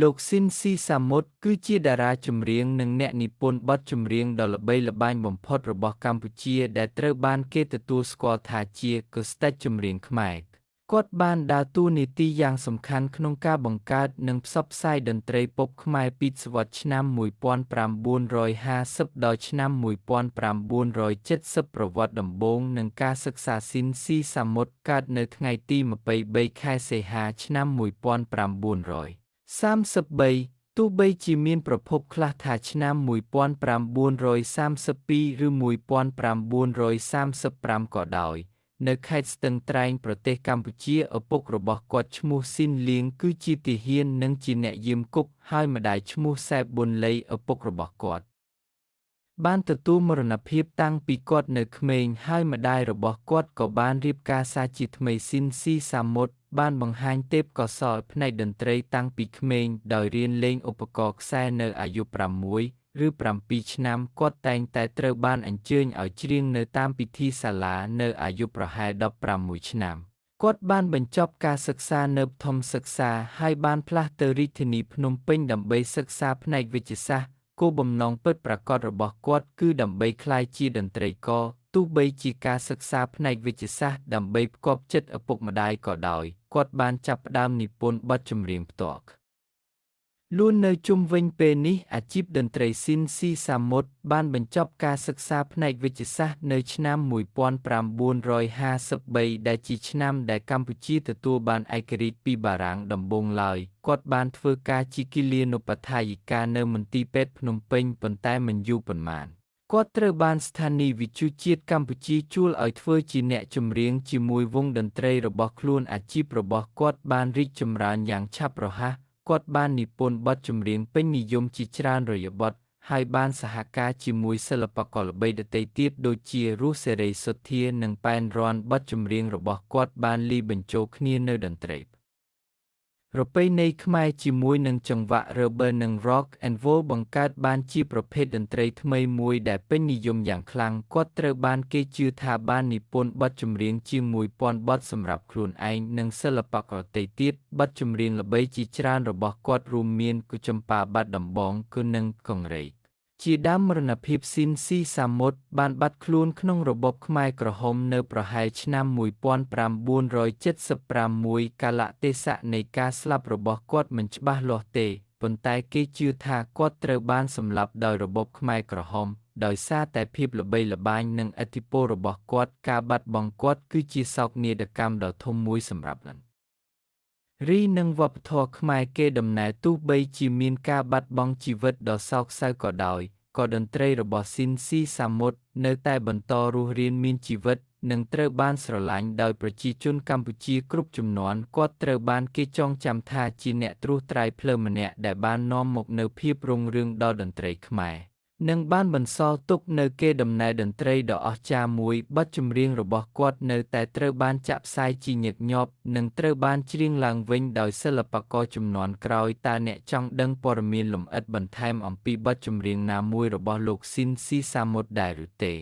លោកស៊ីនស៊ីសាមុតគឺជាតារាចម្រៀងនិងអ្នកនិពន្ធបទចម្រៀងដ៏ល្បីល្បាញបំផុតរបស់កម្ពុជាដែលត្រូវបានគេទទួលស្គាល់ថាជាកូស្តេចចម្រៀងខ្មែរគាត់បានដើរតួនាទីយ៉ាងសំខាន់ក្នុងការបង្កើតនិងផ្សព្វផ្សាយតន្ត្រីប៉ុបខ្មែរពីសតវត្សរ៍ឆ្នាំ1950ដល់ឆ្នាំ1970ប្រវត្តិដំបូងនិងការសិក្សាស៊ីនស៊ីសាមុតកើតនៅថ្ងៃទី23ខែសីហាឆ្នាំ1933ទោះបីជាមានប្រភពខ្លះថាឆ្នាំ1932ឬ1935ក៏ដោយនៅខេត្តស្ទឹងត្រែងប្រទេសកម្ពុជាឪពុករបស់គាត់ឈ្មោះស៊ីនលៀងគឺជាទាហាននិងជាអ្នកយាមគុកហើយម្ដាយឈ្មោះសែបប៊ុនលីឪពុករបស់គាត់បានទទួលមរណភាពតាំងពីគាត់នៅក្មេងហើយម្ដាយរបស់គាត់ក៏បានរៀបការសារជាថ្មីស៊ីនស៊ីសាមុតបានបង្ហាញទេពកោសល្យផ្នែកតន្ត្រីតាំងពីក្មេងដោយរៀនលេងឧបករណ៍ខ្សែនៅអាយុ6 ឬ 7 ឆ្នាំគាត់តែងតែត្រូវបានអញ្ជើញឲ្យច្រៀងនៅតាមពិធីសាលានៅអាយុប្រហែល16ឆ្នាំគាត់បានបញ្ចប់ការសិក្សានៅបឋមសិក្សាហើយបានផ្លាស់ទៅរាជធានីភ្នំពេញដើម្បីសិក្សាផ្នែកវិទ្យាសាស្ត្រគោលបំណងពិតប្រាកដរបស់គាត់គឺដើម្បីក្លាយជាតន្ត្រីករទោះបីជាការសិក្សាផ្នែកវិទ្យាសាស្ត្រដើម្បីផ្គាប់ចិត្តឪពុកម្ដាយក៏ដោយគាត់បានចាប់ផ្ដើមនិពន្ធបទចម្រៀងផ្ទាល់ខ្លួននៅជុំវិញពេលនេះអាជីពតន្ត្រីស៊ីនស៊ីសាមុតបានបញ្ចប់ការសិក្សាផ្នែកវិទ្យាសាស្ត្រនៅឆ្នាំ1953ដែលជាឆ្នាំដែលកម្ពុជាទទួលបានឯករាជ្យពីបារាំងដំបូងឡើយគាត់បានធ្វើការជាគិលានុបដ្ឋាយិកានៅមន្ទីរពេទ្យភ្នំពេញប៉ុន្តែមិនយូរប៉ុន្មានគាត់ត្រូវបានស្ថានីយវិទ្យុជាតិកម្ពុជាជួលឲ្យធ្វើជាអ្នកចម្រៀងជាមួយវងតន្ត្រីរបស់ខ្លួនអាជីពរបស់គាត់បានរីកចម្រើនយ៉ាងឆាប់រហ័សគាត់បាននិពន្ធបទចម្រៀងពេញនិយមជាច្រើនរយបទហើយបានសហការជាមួយសិល្បករល្បីដទៃទៀតដូចជារស់ សេរីសុទ្ធានិងប៉ែនរ៉ាន់បទចម្រៀងរបស់គាត់បានលាយបញ្ចូលគ្នានៅតន្ត្រីប្រពៃណីខ្មែរជាមួយនឹងចង្វាក់ Rubber និង Rock and Roll បង្កើតបានជាប្រភេទតន្ត្រីថ្មីមួយដែលពេញនិយមយ៉ាងខ្លាំងគាត់ត្រូវបានគេជឿថាបាននិពន្ធបទចម្រៀងជាង1000បទសម្រាប់ខ្លួនឯងនិងសិល្បករដទៃទៀតបទចម្រៀងល្បីជាច្រើនរបស់គាត់រួមមានគូចំប៉ាបាត់ដំបងគឺនិងកង្រែកជាដើមមរណភាពស៊ីនស៊ីសាមុតបានបាត់ខ្លួនក្នុងរបបខ្មែរក្រហមនៅប្រហែលឆ្នាំ1976កាលៈទេសៈនៃការស្លាប់របស់គាត់មិនច្បាស់លាស់ទេប៉ុន្តែគេជឿថាគាត់ត្រូវបានសម្លាប់ដោយរបបខ្មែរក្រហមដោយសារតែភាពល្បីល្បាញនិងឥទ្ធិពលរបស់គាត់ការបាត់បង់គាត់គឺជាសោកនាដកម្មដ៏ធំមួយសម្រាប់រីនឹងវប្បធម៌ខ្មែរគេដំណើរទោះបីជាមានការបាត់បង់ជីវិតដ៏សោកសៅក៏ដោយក៏តន្ត្រីរបស់ស៊ីនស៊ីសាមុតនៅតែបន្តរស់រានមានជីវិតនិងត្រូវបានស្រឡាញ់ដោយប្រជាជនកម្ពុជាគ្រប់ជំនាន់គាត់ត្រូវបានគេចងចាំថាជាអ្នកត្រួសត្រាយភ្លើងម្នាក់ដែលបាននាំមកនូវភាពរុងរឿងដល់តន្ត្រីខ្មែរនិងបានបន្សល់ទុកនូវកេរដំណែលតន្ត្រីដ៏អស្ចារ្យមួយបទចម្រៀងរបស់គាត់នៅតែត្រូវបានចាក់ផ្សាយជាញឹកញាប់និងត្រូវបានច្រៀងឡើងវិញដោយសិល្បករជំនាន់ក្រោយតើអ្នកចង់ដឹងព័ត៌មានលម្អិតបន្ថែមអំពីបទចម្រៀងណាមួយរបស់លោកស៊ីនស៊ីសាមុតដែរឬទេ